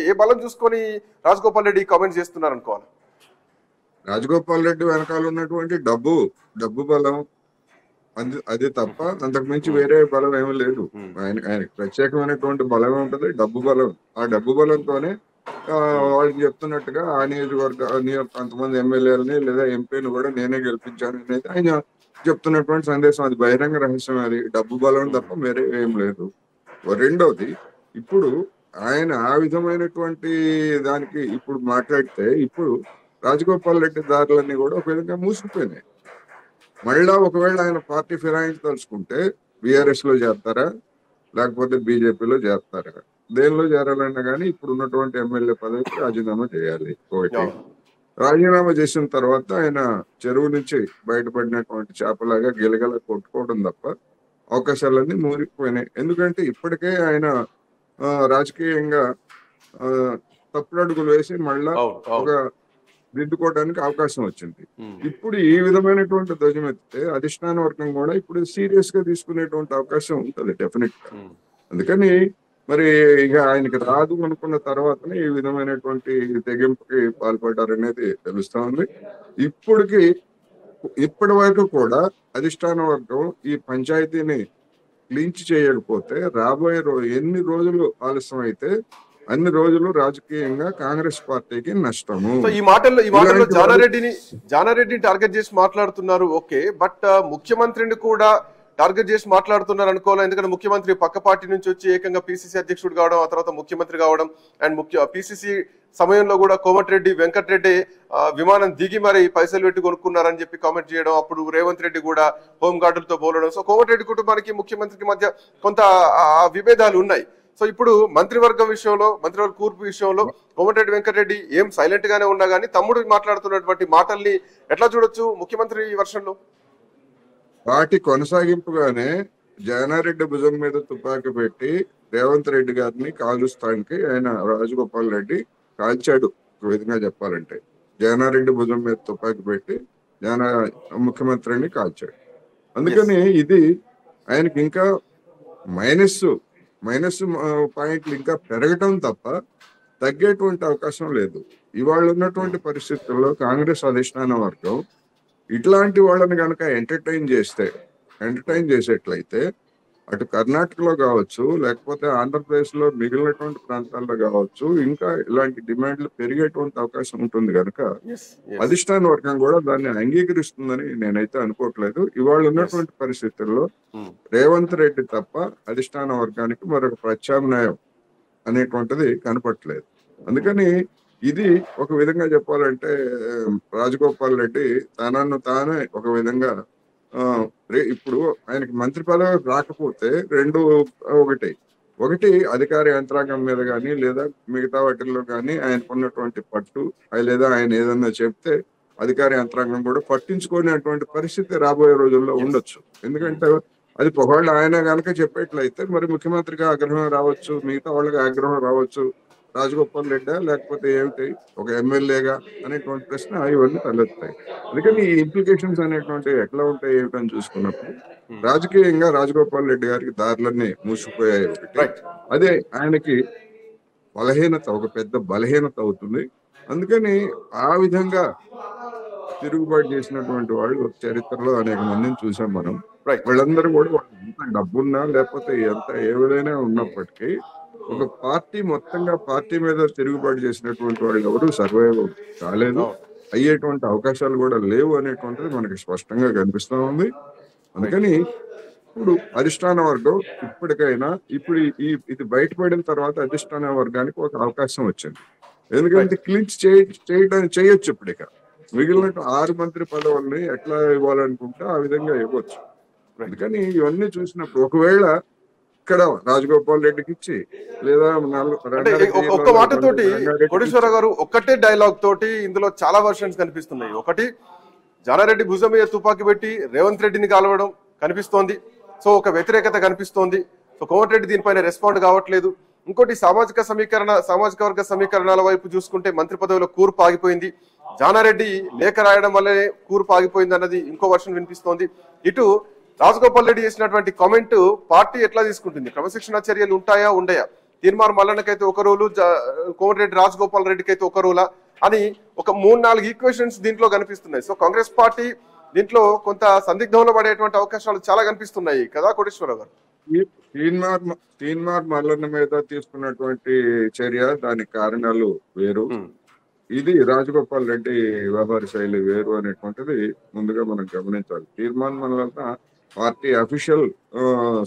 ఏ బలం చూసుకొని రాజగోపాల్ రెడ్డి కామెంట్స్ చేస్తున్నారు అనుకోవాలి? రాజగోపాల్ రెడ్డి వెనకాల ఉన్నటువంటి డబ్బు బలం, అది తప్ప అంతకు మించి వేరే బలం ఏమీ లేదు. ఆయనకి ప్రత్యేకమైనటువంటి బలం ఉంటది, డబ్బు బలం. ఆ డబ్బు బలంతోనే వాళ్ళకి చెప్తున్నట్టుగా ఆ నియోజకవర్గ కొంతమంది ఎమ్మెల్యేలని లేదా ఎంపీని కూడా నేనే గెలిపించాను అనేది ఆయన చెప్తున్నటువంటి సందేశం. అది బహిరంగ రహస్యం. అది డబ్బు బలం తప్ప వేరే ఏం లేదు. రెండోది, ఇప్పుడు ఆయన ఆ విధమైనటువంటి దానికి ఇప్పుడు మాట్లాడితే ఇప్పుడు రాజగోపాల్ రెడ్డి దారులన్నీ కూడా ఒక విధంగా మూసుకుపోయినాయి. మళ్ళా ఒకవేళ ఆయన పార్టీ ఫిరాయించదలుచుకుంటే బీఆర్ఎస్ లో చేస్తారా, లేకపోతే బీజేపీలో చేస్తారా? దేనిలో చేరాలన్నా కానీ ఇప్పుడు ఉన్నటువంటి ఎమ్మెల్యే పదవికి రాజీనామా చేయాలి. ఒకటి, రాజీనామా చేసిన తర్వాత ఆయన చెరువు నుంచి బయటపడినటువంటి చేపలాగా గిలగల కొట్టుకోవడం తప్ప అవకాశాలన్నీ మూరిపోయినాయి. ఎందుకంటే ఇప్పటికే ఆయన రాజకీయంగా తప్పుడు అడుగులు వేసి మళ్ళా ఒక దిద్దుకోవడానికి అవకాశం వచ్చింది. ఇప్పుడు ఈ విధమైనటువంటి ధ్వజం ఎత్తితే అధిష్టాన వర్గం కూడా ఇప్పుడు సీరియస్ గా తీసుకునేటువంటి అవకాశం ఉంటుంది డెఫినెట్ గా. అందుకని మరి ఇక ఆయనకి రాదు అనుకున్న తర్వాతనే ఈ విధమైనటువంటి తెగింపుకి పాల్పడ్డారనేది తెలుస్తా ఉంది. ఇప్పటి వరకు కూడా అధిష్టాన వర్గం ఈ పంచాయతీని క్లీన్స్ చేయకపోతే రాబోయే ఎన్ని రోజులు ఆలస్యం అయితే అన్ని రోజులు రాజకీయంగా కాంగ్రెస్ పార్టీకి నష్టము. ఈ మాటల్లో జానారెడ్డిని టార్గెట్ చేసి మాట్లాడుతున్నారు. ఓకే, బట్ ముఖ్యమంత్రిని కూడా టార్గెట్ చేసి మాట్లాడుతున్నారు అనుకోవాలి. ఎందుకంటే ముఖ్యమంత్రి పక్క పార్టీ నుంచి వచ్చి ఏకంగా పిసిసి అధ్యక్షుడు కావడం, ఆ తర్వాత ముఖ్యమంత్రి కావడం, అండ్ పిసిసి సమయంలో కూడా కోమటిరెడ్డి వెంకటరెడ్డి విమానం దిగి మరి పైసలు పెట్టి కొనుక్కున్నారని చెప్పి కామెంట్ చేయడం, అప్పుడు రేవంత్ రెడ్డి కూడా హోంగార్డులతో పోలడం. సో కోమటిరెడ్డి కుటుంబానికి ముఖ్యమంత్రికి మధ్య కొంత విభేదాలు ఉన్నాయి. సో ఇప్పుడు మంత్రివర్గం విషయంలో, మంత్రివర్గ కూర్పు విషయంలో కోమటిరెడ్డి వెంకటరెడ్డి ఏం సైలెంట్ గానే ఉన్నా కానీ తమ్ముడు మాట్లాడుతున్నటువంటి మాటల్ని ఎట్లా చూడొచ్చు ముఖ్యమంత్రి వర్షంలో? వాటి కొనసాగింపుగానే జగన్నారెడ్డి భుజం మీద తుపాకీ పెట్టి రేవంత్ రెడ్డి గారిని కాలుస్తానికి ఆయన రాజగోపాల్ రెడ్డి కాల్చాడు. ఒక విధంగా చెప్పాలంటే జగన్నారెడ్డి భుజం మీద తుపాకీ పెట్టి ముఖ్యమంత్రిని కాల్చాడు. అందుకని ఇది ఆయనకి ఇంకా మైనస్ పాయింట్లు ఇంకా పెరగటం తప్ప తగ్గేటువంటి అవకాశం లేదు. ఇవాళ ఉన్నటువంటి పరిస్థితుల్లో కాంగ్రెస్ అధిష్టాన వర్గం ఇట్లాంటి వాళ్ళని కనుక ఎంటర్టైన్ చేసేట్లయితే అటు కర్ణాటకలో కావచ్చు, లేకపోతే ఆంధ్రప్రదేశ్ లో మిగిలినటువంటి ప్రాంతాల్లో కావచ్చు, ఇంకా ఇలాంటి డిమాండ్లు పెరిగేటువంటి అవకాశం ఉంటుంది కనుక అధిష్టాన వర్గం కూడా దాన్ని అంగీకరిస్తుందని నేనైతే అనుకోవట్లేదు. ఇవాళ ఉన్నటువంటి పరిస్థితుల్లో రేవంత్ రెడ్డి తప్ప అధిష్టాన వర్గానికి మరొక ప్రత్యామ్నాయం అనేటువంటిది కనపట్లేదు. అందుకని ఇది ఒక విధంగా చెప్పాలంటే రాజగోపాల్ రెడ్డి తనను తానే ఒక విధంగా ఇప్పుడు ఆయనకి మంత్రి పదవి రాకపోతే ఒకటి అధికార యంత్రాంగం మీద కానీ లేదా మిగతా వాటిల్లో కానీ ఆయనకున్నటువంటి పట్టు, లేదా ఆయన ఏదన్నా చెప్తే అధికార యంత్రాంగం కూడా పట్టించుకునేటువంటి పరిస్థితి రాబోయే రోజుల్లో ఉండొచ్చు. ఎందుకంటే అది ఒకవేళ ఆయన కనుక చెప్పేట్లయితే మరి ముఖ్యమంత్రికి ఆగ్రహం రావచ్చు, మిగతా వాళ్ళకి ఆగ్రహం రావచ్చు. రాజగోపాల్ రెడ్డా లేకపోతే ఏమిటి ఒక ఎమ్మెల్యేగా అనేటువంటి ప్రశ్న ఇవన్నీ తలెత్తాయి. అందుకని ఈ ఇంప్లికేషన్స్ అనేటువంటివి ఎట్లా ఉంటాయి ఏమిటని చూసుకున్నప్పుడు రాజకీయంగా రాజగోపాల్ రెడ్డి గారికి దారులన్నీ మూసిపోయాయి ఒకటి. రైట్. అదే ఆయనకి బలహీనత, ఒక పెద్ద బలహీనత అవుతుంది. అందుకని ఆ విధంగా తిరుగుబాటు చేసినటువంటి వాళ్ళు చరిత్రలో అనేక మందిని చూసాం మనం. రైట్. వాళ్ళందరూ కూడా ఎంత డబ్బున్నా లేకపోతే ఎంత ఏదైనా ఉన్నప్పటికీ ఒక పార్టీ మొత్తంగా పార్టీ మీద తిరుగుబాటు చేసినటువంటి వాళ్ళు ఎవరు సర్వైవ్ కాలేదు, అయ్యేటువంటి అవకాశాలు కూడా లేవు అనేటువంటిది మనకి స్పష్టంగా కనిపిస్తా ఉంది. అందుకని ఇప్పుడు అధిష్టాన వర్గం ఇప్పటికైనా ఇప్పుడు ఇది బయటపడిన తర్వాత అధిష్టాన వర్గానికి ఒక అవకాశం వచ్చింది. ఎందుకంటే క్లించ్ చేయొచ్చు. ఇప్పటిక మిగిలిన 6 మంత్రి పదవుల్ని ఎట్లా ఇవ్వాలనుకుంటే ఆ విధంగా ఇవ్వచ్చు. అందుకని ఇవన్నీ చూసినప్పుడు ఒకవేళ ఇక్కడ రాజగోపాల్ రెడ్డికి ఇచ్చి లేదా ఒక్క మాటతోటి కోటేశ్వర గారు ఒక్కటే డైలాగ్ తోటి ఇందులో చాలా వర్షన్స్ కనిపిస్తున్నాయి. ఒకటి, జానారెడ్డి భుజం మీద తుపాకీ పెట్టి రేవంత్ రెడ్డిని కాలవడం కనిపిస్తోంది. సో ఒక వ్యతిరేకత కనిపిస్తోంది. సో కోమటిరెడ్డి దీనిపైన రెస్పాండ్ కావట్లేదు. ఇంకోటి, సామాజిక వర్గ సమీకరణాల వైపు చూసుకుంటే మంత్రి పదవిలో కూర్పు ఆగిపోయింది. జానారెడ్డి లేఖ రాయడం వల్లనే కూర్పు ఆగిపోయింది అన్నది ఇంకో వర్షన్ వినిపిస్తోంది. ఇటు రాజగోపాల్ రెడ్డి చేసినటువంటి కామెంట్ పార్టీ ఎట్లా తీసుకుంటుంది, క్రమశిక్షణ చర్యలు ఉంటాయా ఉండయా, తీర్మార్ మల్లన్నకైతే ఒక రూలు, కోమటిరెడ్డి రాజగోపాల్ రెడ్డికి అయితే ఒక రూలా అని ఒక 3-4 ఈక్వేషన్స్ దీంట్లో కనిపిస్తున్నాయి. సో కాంగ్రెస్ పార్టీ దీంట్లో కొంత సందిగ్ధంలో పడేటువంటి అవకాశాలు చాలా కనిపిస్తున్నాయి కదా కోటేశ్వరరావు గారు? తీన్మార్ మల్లన్న మీద తీసుకున్నటువంటి చర్య, దానికి కారణాలు వేరు, ఇది రాజగోపాల్ రెడ్డి వ్యవహార శైలి వేరు అనేటువంటిది ముందుగా మనం గమనించాలి. తీర్మాన్ మల్లన్న పార్టీ అఫీషియల్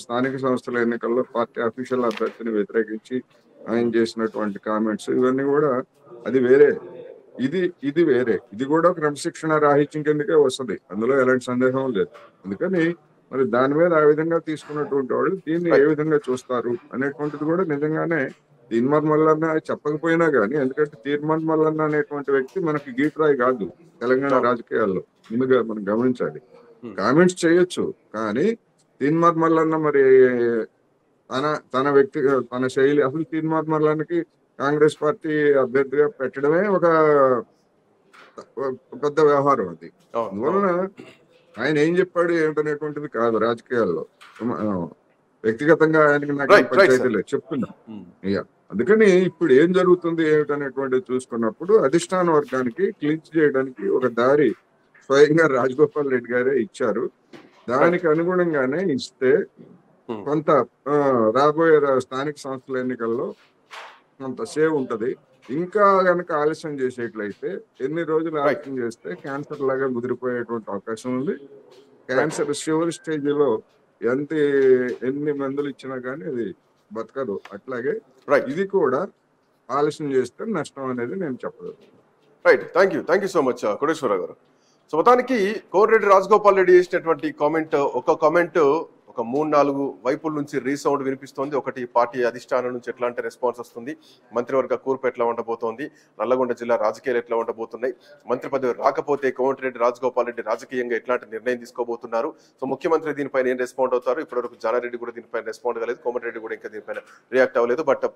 స్థానిక సంస్థల ఎన్నికల్లో పార్టీ అఫీషియల్ అభ్యర్థిని వ్యతిరేకించి ఆయన చేసినటువంటి కామెంట్స్ ఇవన్నీ కూడా అది వేరే, ఇది వేరే. ఇది కూడా క్రమశిక్షణ రాహిత్యం కిందకే వస్తుంది, అందులో ఎలాంటి సందేహం లేదు. అందుకని మరి దాని మీద ఆ విధంగా తీసుకున్నటువంటి వాళ్ళు దీన్ని ఏ విధంగా చూస్తారు అనేటువంటిది కూడా నిజంగానే తీర్మాన్ మల్లన్న చెప్పకపోయినా గానీ, ఎందుకంటే తీర్మాన్ మల్లన్న అనేటువంటి వ్యక్తి మనకి గీట్రాయ్ కాదు తెలంగాణ రాజకీయాల్లో, ముందుగా మనం గమనించాలి. కామెంట్స్ చేయొచ్చు, కానీ తీర్మాన్ మల్లన్న మరి తన వ్యక్తి తన శైలి, అసలు తీర్మాన్ మల్లన్నకి కాంగ్రెస్ పార్టీ అభ్యర్థిగా పెట్టడమే ఒక పెద్ద వ్యవహారం అది. అందువలన ఆయన ఏం చెప్పాడు ఏమిటనేటువంటిది కాదు రాజకీయాల్లో, వ్యక్తిగతంగా ఆయనకి నాకు పంచాయతీ లేదు చెప్తున్నా. అందుకని ఇప్పుడు ఏం జరుగుతుంది ఏమిటనేటువంటిది చూసుకున్నప్పుడు అధిష్టాన వర్గానికి క్లించ్ చేయడానికి ఒక దారి స్వయంగా రాజగోపాల్ రెడ్డి గారే ఇచ్చారు. దానికి అనుగుణంగానే ఇస్తే కొంత రాబోయే స్థానిక సంస్థల ఎన్నికల్లో కొంత సేవ్ ఉంటది. ఇంకా గనక ఆలస్యం చేసేట్లయితే, ఎన్ని రోజులు ఆలస్యం చేస్తే క్యాన్సర్ లాగా ముదిరిపోయేటువంటి అవకాశం ఉంది. క్యాన్సర్ చివరి స్టేజ్ లో ఎన్ని మందులు ఇచ్చినా గానీ అది బతకదు. అట్లాగే ఇది కూడా ఆలస్యం చేస్తే నష్టం అనేది నేను చెప్పలేదు. Right, thank you so much Koteswararao గారు. సో మొత్తానికి కోమటిరెడ్డి రాజగోపాల్ రెడ్డి చేసినటువంటి ఒక కామెంట్ ఒక 3-4 వైపుల నుంచి రీసౌండ్ వినిపిస్తోంది. ఒకటి, పార్టీ అధిష్టానం నుంచి ఎట్లాంటి రెస్పాన్స్ వస్తుంది, మంత్రివర్గ కూర్పు ఎట్లా ఉండబోతోంది, నల్లగొండ జిల్లా రాజకీయాలు ఎట్లా ఉండబోతున్నాయి, మంత్రి పదవి రాకపోతే కోమటిరెడ్డి రాజగోపాల్ రెడ్డి రాజకీయంగా ఎట్లాంటి నిర్ణయం తీసుకోబోతున్నారు, సో ముఖ్యమంత్రి దీనిపైన ఏం రెస్పాండ్ అవుతారు. ఇప్పటివరకు జానారెడ్డి కూడా దీనిపైన రెస్పాండ్ కాలేదు, కోమటిరెడ్డి కూడా ఇంకా దీనిపైన రియాక్ట్ అవ్వలేదు. బట్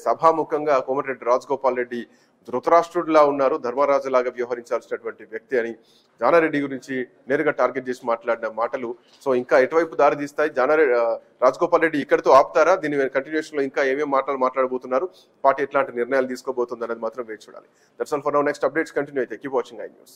సభాముఖంగా కోమటిరెడ్డి రాజగోపాల్ రెడ్డి ధృతరాష్ట్రుడిలా ఉన్నారు, ధర్మరాజులాగా వ్యవహరించాల్సినటువంటి వ్యక్తి అని జానారెడ్డి గురించి నేరుగా టార్గెట్ చేసి మాట్లాడిన మాటలు సో ఇంకా ఎటువైపు దారి తీస్తాయి, రాజగోపాల్ రెడ్డి ఇక్కడితో ఆపుతారా, దీని కంటిన్యూషన్ లో ఇంకా ఏమేమి మాట్లాడబోతున్నారు, పార్టీ ఎట్లాంటి నిర్ణయాలు తీసుకోబోతుంది అనేది మాత్రం వేచి చూడాలి. That's all for now. Next updates continue అయితే కీప్ వాచింగ్ ఐ న్యూస్.